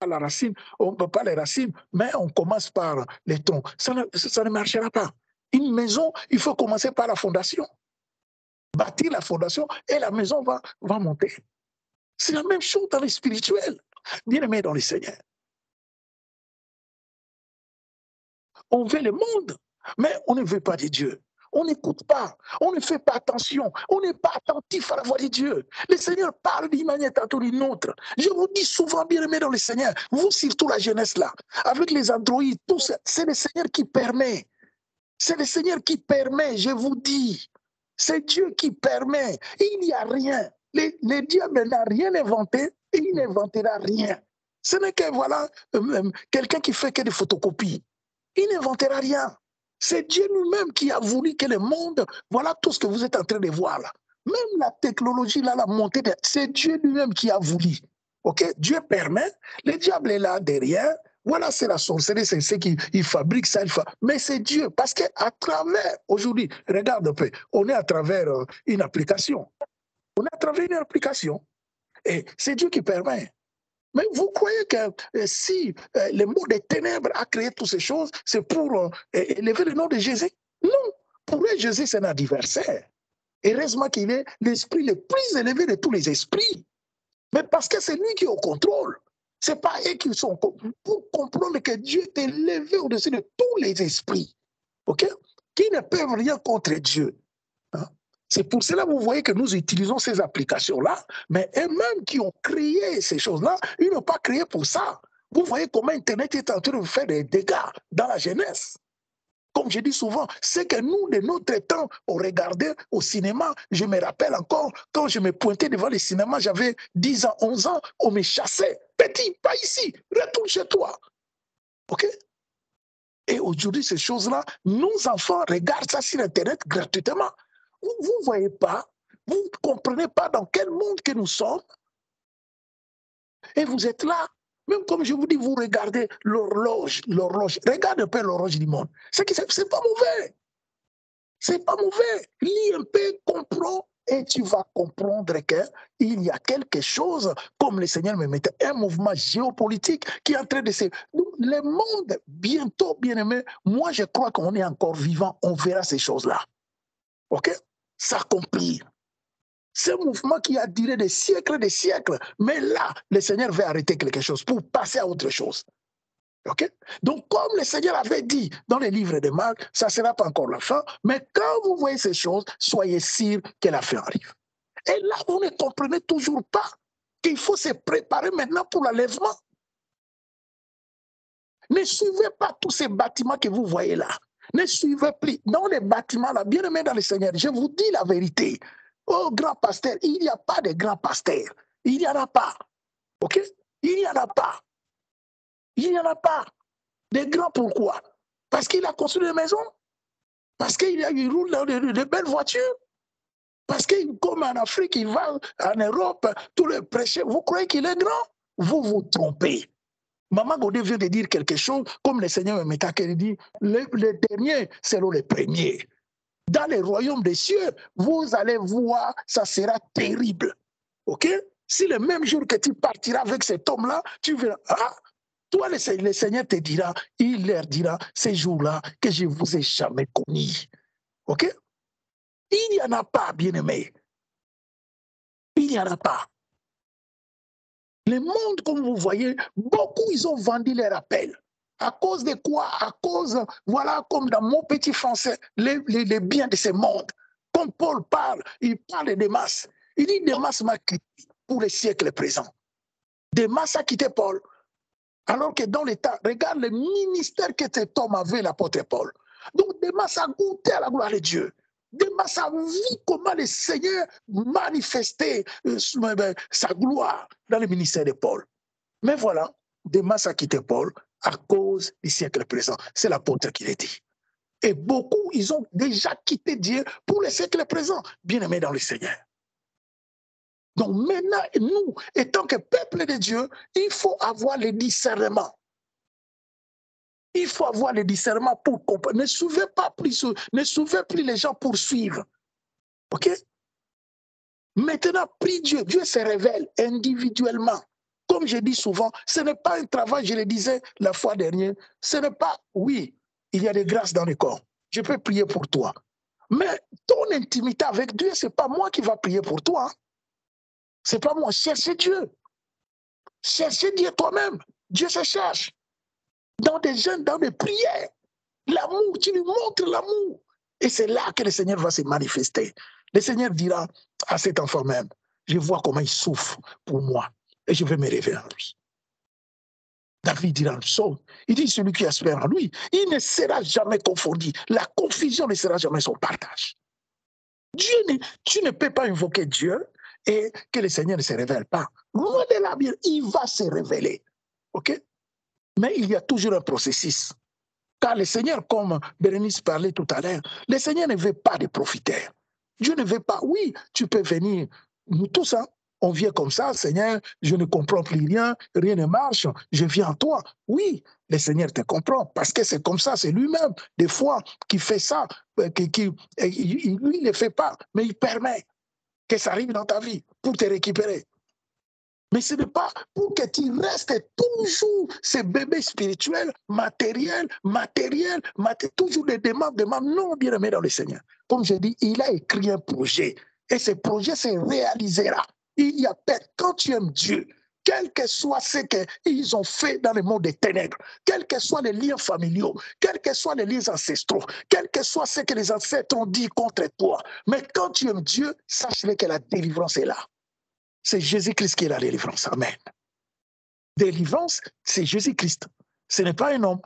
la racine, on peut pas les racines, mais on commence par les troncs. Ça ne marchera pas. Une maison, il faut commencer par la fondation. Bâtir la fondation et la maison va monter. C'est la même chose dans les spirituels. Bien-aimés dans le Seigneur. On veut le monde, mais on ne veut pas de Dieu. On n'écoute pas, on ne fait pas attention, on n'est pas attentif à la voix de Dieu. Le Seigneur parle d'une manière tantôt d'une autre. Je vous dis souvent, bien-aimés dans le Seigneur, vous surtout la jeunesse là, avec les androïdes, tout ça, c'est le Seigneur qui permet. C'est le Seigneur qui permet, je vous dis. C'est Dieu qui permet. Il n'y a rien. Le diable n'a rien inventé et il n'inventera rien. Ce n'est que, voilà, quelqu'un qui fait que des photocopies. Il n'inventera rien. C'est Dieu lui-même qui a voulu que le monde, voilà tout ce que vous êtes en train de voir là. Même la technologie, là, la montée, c'est Dieu lui-même qui a voulu. Ok? Dieu permet, le diable est là derrière. Voilà, c'est la sorcellerie, c'est ce qu'il fabrique ça. Mais c'est Dieu, parce qu'à travers, aujourd'hui, regarde un peu, on est à travers une application. On est à travers une application. Et c'est Dieu qui permet. Mais vous croyez que si le mot des ténèbres a créé toutes ces choses, c'est pour élever le nom de Jésus? Non. Pour lui, Jésus, c'est un adversaire. Heureusement qu'il est l'esprit le plus élevé de tous les esprits. Mais parce que c'est lui qui est au contrôle. Ce n'est pas eux qui sont pour comprendre que Dieu est élevé au-dessus de tous les esprits. OK? Qui ne peuvent rien contre Dieu. Hein? C'est pour cela que vous voyez que nous utilisons ces applications-là, mais eux-mêmes qui ont créé ces choses-là, ils n'ont pas créé pour ça. Vous voyez comment Internet est en train de faire des dégâts dans la jeunesse. Comme je dis souvent, c'est que nous, de notre temps, on regardait au cinéma. Je me rappelle encore, quand je me pointais devant le cinéma, j'avais 10 ans, 11 ans, on me chassait. Petit, pas ici, retourne chez toi. OK? Et aujourd'hui, ces choses-là, nos enfants regardent ça sur Internet gratuitement. Vous ne voyez pas, vous ne comprenez pas dans quel monde que nous sommes. Et vous êtes là. Même comme je vous dis, vous regardez l'horloge. Regarde un peu l'horloge du monde. C'est pas mauvais. C'est pas mauvais. Lis un peu, comprends, et tu vas comprendre qu'il y a quelque chose, comme le Seigneur me mettait, un mouvement géopolitique qui est en train de se... Le monde, bientôt, bien aimé, moi je crois qu'on est encore vivant, on verra ces choses-là. OK? S'accomplir. C'est un mouvement qui a duré des siècles, mais là, le Seigneur veut arrêter quelque chose pour passer à autre chose. Okay? Donc, comme le Seigneur avait dit dans les livres de Marc, ça ne sera pas encore la fin, mais quand vous voyez ces choses, soyez sûrs que la fin arrive. Et là, vous ne comprenez toujours pas qu'il faut se préparer maintenant pour l'enlèvement. Ne suivez pas tous ces bâtiments que vous voyez là. Ne suivez plus. Dans les bâtiments là, bien aimés dans le Seigneur, je vous dis la vérité. Oh, grand pasteur, il n'y a pas de grand pasteur. Il n'y en a pas. OK? Il n'y en a pas. Il n'y en a pas. Des grands, pourquoi? Parce qu'il a construit des maisons? Parce qu'il roule dans de belles voitures? Parce que, comme en Afrique, il va en Europe, tous les prêcheurs, vous croyez qu'il est grand? Vous vous trompez. Maman Godé vient de dire quelque chose, comme le Seigneur me dit, les derniers seront les premiers. Dans les royaumes des cieux, vous allez voir, ça sera terrible. OK? Si le même jour que tu partiras avec cet homme-là, tu verras, ah, toi, le Seigneur te dira, il leur dira, ces jours-là, que je ne vous ai jamais connu. OK? Il n'y en a pas, bien-aimé. Il n'y en a pas. Le monde, comme vous voyez, beaucoup, ils ont vendu leur appel. À cause de quoi? À cause, voilà, comme dans mon petit français, les biens de ce monde. Comme Paul parle, il parle des masses. Il dit, des masses m'a quitté pour les siècles présents. Des masses a quitté Paul. Alors que dans l'État, regarde le ministère que cet homme avait, l'apôtre Paul. Donc, Démas a goûté à la gloire de Dieu. Démas a vu comment le Seigneur manifestait sa gloire dans le ministère de Paul. Mais voilà, Démas a quitté Paul à cause du siècle présent. C'est l'apôtre qui l'a dit. Et beaucoup, ils ont déjà quitté Dieu pour le siècle présent, bien-aimés dans le Seigneur. Donc maintenant, nous, étant que peuple de Dieu, il faut avoir le discernement. Il faut avoir le discernement pour comprendre. Ne suivez plus les gens pour suivre. OK? Maintenant, prie Dieu. Dieu se révèle individuellement. Comme comme je dis souvent, ce n'est pas un travail, je le disais la fois dernière, ce n'est pas, oui, il y a des grâces dans le corps. Je peux prier pour toi. Mais ton intimité avec Dieu, ce n'est pas moi qui va prier pour toi. Ce n'est pas moi. Cherchez Dieu. Cherchez Dieu toi-même. Dieu se cherche. Dans des jeûnes, dans des prières. L'amour, tu lui montres l'amour. Et c'est là que le Seigneur va se manifester. Le Seigneur dira à cet enfant même, je vois comment il souffre pour moi et je vais me réveiller en lui. David dira le psaume, il dit celui qui espère en lui, il ne sera jamais confondu. La confusion ne sera jamais son partage. Tu ne peux pas invoquer Dieu et que le Seigneur ne se révèle pas. Loin de là, bien, il va se révéler. OK? Mais il y a toujours un processus. Car le Seigneur, comme Bérénice parlait tout à l'heure, le Seigneur ne veut pas de profiteurs. Dieu ne veut pas. Oui, tu peux venir. Nous tous, hein, on vient comme ça, Seigneur, je ne comprends plus rien, rien ne marche, je viens à toi. Oui, le Seigneur te comprend parce que c'est comme ça, c'est lui-même, des fois, qui fait ça, lui, il ne le fait pas, mais il permet que ça arrive dans ta vie pour te récupérer. Mais ce n'est pas pour que tu restes toujours ce bébé spirituel, matériel, toujours des demandes. Non, bien aimé dans le Seigneur. Comme je dis, il a écrit un projet et ce projet se réalisera. Il y a peut-être, quand tu aimes Dieu, quel que soit ce qu'ils ont fait dans le monde des ténèbres, quels que soient les liens familiaux, quels que soient les liens ancestraux, quel que soit ce que les ancêtres ont dit contre toi, mais quand tu aimes Dieu, sache-le que la délivrance est là. C'est Jésus-Christ qui est la délivrance. Amen. Délivrance, c'est Jésus-Christ. Ce n'est pas un homme.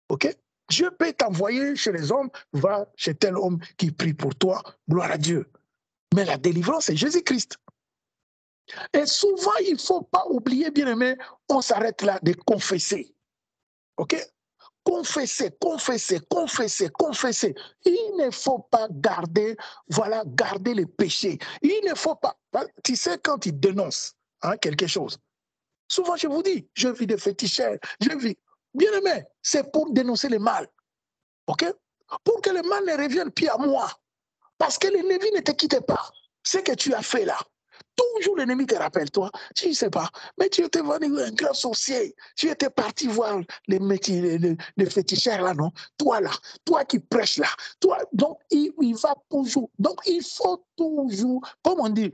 OK? Dieu peut t'envoyer chez les hommes, va chez tel homme qui prie pour toi, gloire à Dieu. Mais la délivrance, c'est Jésus-Christ. Et souvent, il ne faut pas oublier, bien aimé, on s'arrête là de confesser. OK? Confesser, confesser, confesser, confesser. Il ne faut pas garder, voilà, garder les péchés. Il ne faut pas, tu sais, quand il dénonce quelque chose, souvent je vous dis, je vis des féticheurs, je vis, bien aimé, c'est pour dénoncer le mal, ok? Pour que le mal ne revienne plus à moi. Parce que l'ennemi ne te quitte pas. Ce que tu as fait là, toujours l'ennemi te rappelle, toi, tu ne sais pas, mais tu étais venu un grand sorcier, tu étais parti voir les féticheurs là, non? Toi là, toi qui prêches là, toi, donc il va toujours, donc il faut toujours, comme on dit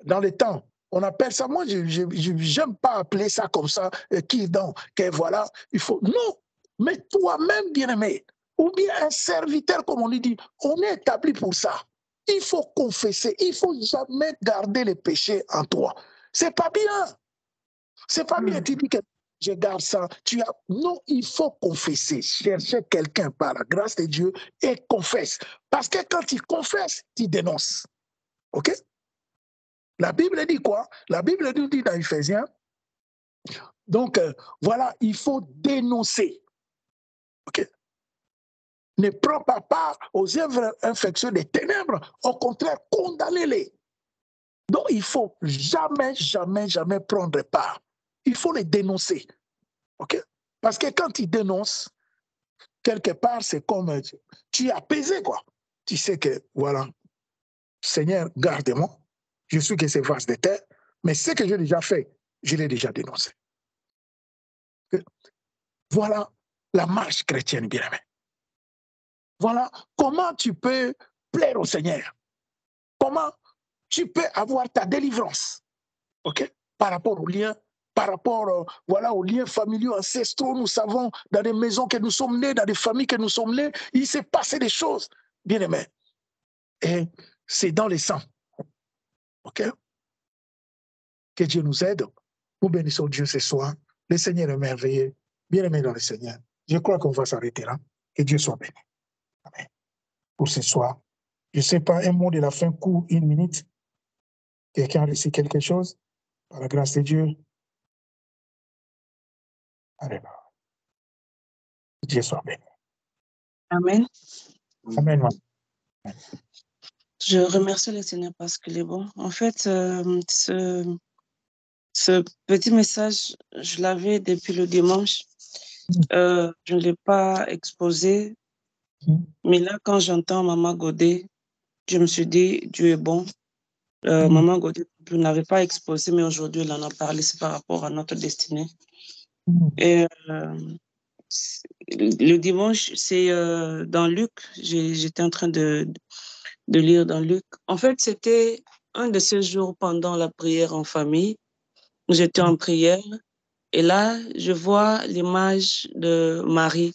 dans les temps, on appelle ça, moi je n'aime pas appeler ça comme ça, qui donc, que voilà, il faut, non, mais toi-même bien-aimé, ou bien un serviteur, comme on lui dit, on est établi pour ça. Il faut confesser. Il ne faut jamais garder les péchés en toi. Ce n'est pas bien. Ce n'est pas bien. Tu dis que je garde ça. Non, il faut confesser. Chercher quelqu'un par la grâce de Dieu et confesse. Parce que quand tu confesses, tu dénonces. OK? La Bible dit quoi? La Bible nous dit dans Ephésiens, donc voilà, il faut dénoncer. OK? Ne prends pas part aux œuvres infectieuses des ténèbres. Au contraire, condamnez-les. Donc, il ne faut jamais, jamais, jamais prendre part. Il faut les dénoncer. OK? Parce que quand tu dénonces, quelque part, c'est comme tu es apaisé, quoi. Tu sais que, voilà, Seigneur, garde-moi. Je suis que ces vases de terre, mais ce que j'ai déjà fait, je l'ai déjà dénoncé. Voilà la marche chrétienne, bien aimée. Voilà comment tu peux plaire au Seigneur. Comment tu peux avoir ta délivrance, ok, par rapport aux liens, par rapport voilà, aux liens familiaux, ancestraux. Nous savons, dans des maisons que nous sommes nés, dans des familles que nous sommes nés, il s'est passé des choses, bien aimés. Et c'est dans les sangs. Ok? Que Dieu nous aide. Nous bénissons Dieu ce soir. Le Seigneur est merveilleux. Bien aimé dans le Seigneur. Je crois qu'on va s'arrêter là. Que Dieu soit béni. Amen. Pour ce soir. Je ne sais pas, un mot de la fin court, 1 minute. Quelqu'un a reçu quelque chose? Par la grâce de Dieu. Alléluia. Dieu soit béni. Amen. Amen. Je remercie le Seigneur parce qu'il est bon. En fait, ce petit message, je l'avais depuis le dimanche. Je ne l'ai pas exposé. Mais là, quand j'entends Maman Godet, je me suis dit, Dieu est bon. Maman Gaudé n'avait pas exposé, mais aujourd'hui, elle en a parlé, c'est par rapport à notre destinée. Et le dimanche, c'est dans Luc, j'étais en train de lire dans Luc. En fait, c'était un de ces jours pendant la prière en famille, où j'étais en prière, et là, je vois l'image de Marie,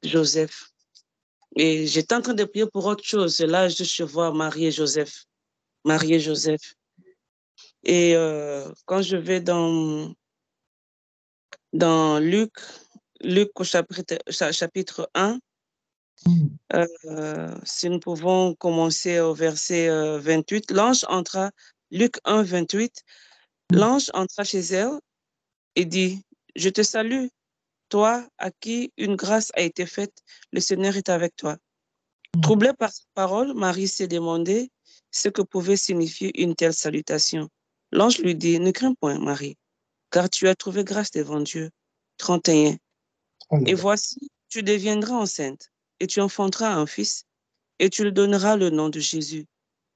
Joseph. Et j'étais en train de prier pour autre chose, et là, je vois Marie et Joseph. Marie et Joseph. Et quand je vais dans Luc au chapitre 1, si nous pouvons commencer au verset 28, Luc 1, 28, l'ange entra chez elle et dit, je te salue, toi à qui une grâce a été faite, le Seigneur est avec toi. Troublée par cette parole, Marie s'est demandé ce que pouvait signifier une telle salutation. L'ange lui dit, ne crains point, Marie, car tu as trouvé grâce devant Dieu. 31. Et voici, tu deviendras enceinte, et tu enfanteras un fils, et tu lui donneras le nom de Jésus.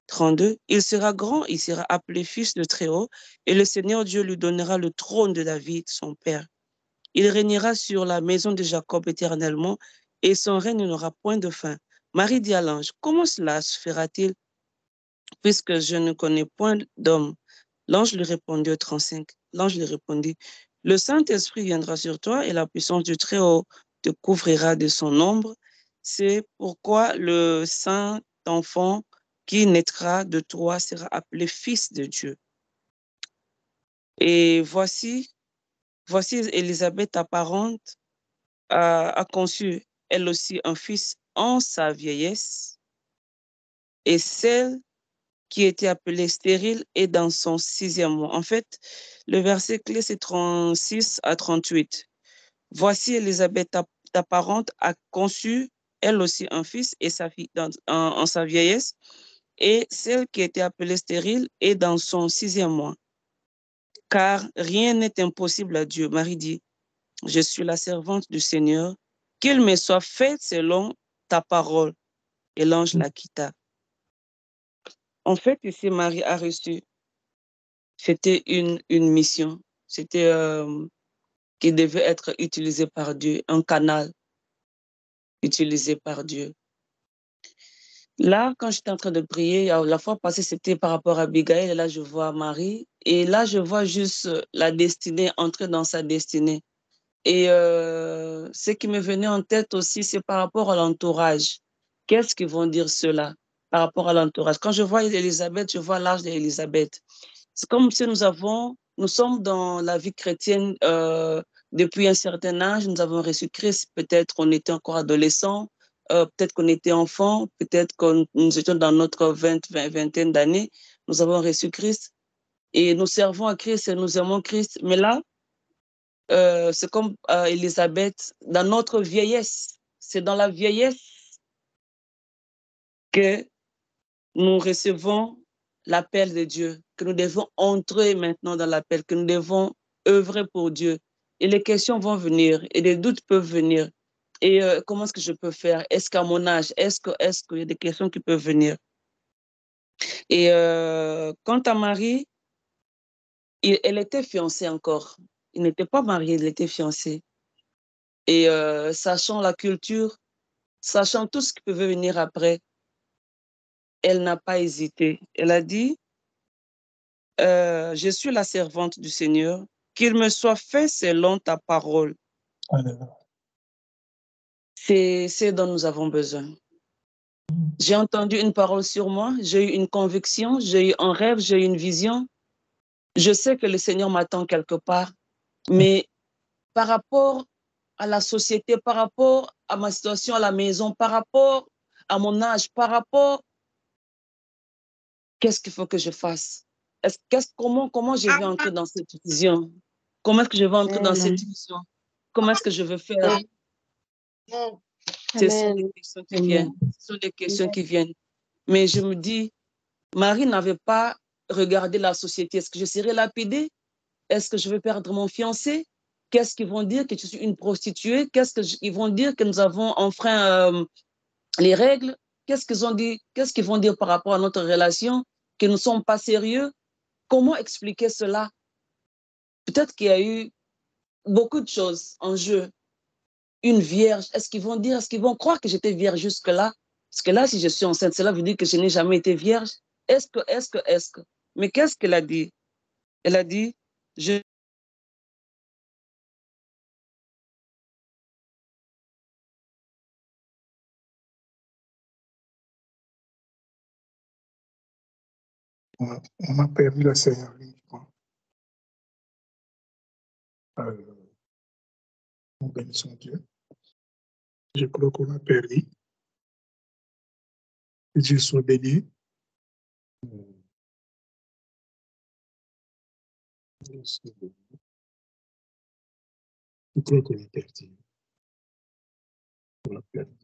32. Il sera grand, il sera appelé fils de Très-Haut, et le Seigneur Dieu lui donnera le trône de David, son père. Il régnera sur la maison de Jacob éternellement, et son règne n'aura point de fin. Marie dit à l'ange, comment cela se fera-t-il, puisque je ne connais point d'homme? L'ange lui répondit au 35. L'ange lui répondit, le Saint-Esprit viendra sur toi et la puissance du Très-Haut te couvrira de son ombre. C'est pourquoi le saint enfant qui naîtra de toi sera appelé fils de Dieu. Et voici Élisabeth, ta parente, a conçu elle aussi un fils en sa vieillesse, et celle qui était appelée stérile est dans son 6e mois. En fait, le verset clé, c'est 36 à 38. Voici Élisabeth, ta parente, a conçu elle aussi un fils et sa fille en sa vieillesse, et celle qui était appelée stérile est dans son 6e mois. Car rien n'est impossible à Dieu. Marie dit, je suis la servante du Seigneur, qu'il me soit fait selon ta parole. Et l'ange la quitta. En fait, ici, Marie a reçu, c'était une mission, c'était qui devait être utilisée par Dieu, un canal utilisé par Dieu. Là, quand j'étais en train de prier, la fois passée, c'était par rapport à Abigail, et là, je vois Marie, et là, je vois juste la destinée, entrer dans sa destinée. Et ce qui me venait en tête aussi, c'est par rapport à l'entourage. Qu'est-ce qu'ils vont dire cela par rapport à l'entourage? Quand je vois Élisabeth, je vois l'âge d'Élisabeth. C'est comme si nous sommes dans la vie chrétienne depuis un certain âge, nous avons reçu Christ, peut-être on était encore adolescent, peut-être qu'on était enfant, peut-être que nous étions dans notre vingtaine d'années, nous avons reçu Christ et nous servons à Christ et nous aimons Christ. Mais là, c'est comme Élisabeth, dans notre vieillesse, c'est dans la vieillesse que nous recevons l'appel de Dieu, que nous devons entrer maintenant dans l'appel, que nous devons œuvrer pour Dieu. Et les questions vont venir, et les doutes peuvent venir. Et comment est-ce que je peux faire? Est-ce qu'à mon âge, est-ce qu'il y a des questions qui peuvent venir? Et quant à Marie, elle était fiancée encore. Il n'était pas marié, elle était fiancée. Et sachant la culture, sachant tout ce qui pouvait venir après, elle n'a pas hésité. Elle a dit, je suis la servante du Seigneur, qu'il me soit fait selon ta parole. C'est ce dont nous avons besoin. J'ai entendu une parole sur moi, j'ai eu une conviction, j'ai eu un rêve, j'ai eu une vision. Je sais que le Seigneur m'attend quelque part, mais par rapport à la société, par rapport à ma situation à la maison, par rapport à mon âge, par rapport, qu'est-ce qu'il faut que je fasse? Comment je vais entrer dans cette vision? Comment est-ce que je vais entrer dans cette vision? Comment est-ce que je vais faire? Ce sont des questions qui viennent. Ce sont des questions qui viennent. Mais je me dis, Marie n'avait pas regardé la société. Est-ce que je serai lapidée? Est-ce que je vais perdre mon fiancé? Qu'est-ce qu'ils vont dire que je suis une prostituée? Qu'est-ce qu'ils vont dire que nous avons enfreint les règles? qu'est-ce qu'ils ont dit, qu'est-ce qu'ils vont dire par rapport à notre relation, que nous ne sommes pas sérieux? Comment expliquer cela? Peut-être qu'il y a eu beaucoup de choses en jeu. Une vierge, est-ce qu'ils vont dire, est-ce qu'ils vont croire que j'étais vierge jusque-là? Parce que là, si je suis enceinte, cela veut dire que je n'ai jamais été vierge. Est-ce que? Mais qu'est-ce qu'elle a dit? Elle a dit, je On a perdu la Seigneur, je crois. Nous bénissons Dieu. Je crois qu'on a perdu. Que Dieu soit béni. Je crois qu'on a perdu. On a perdu.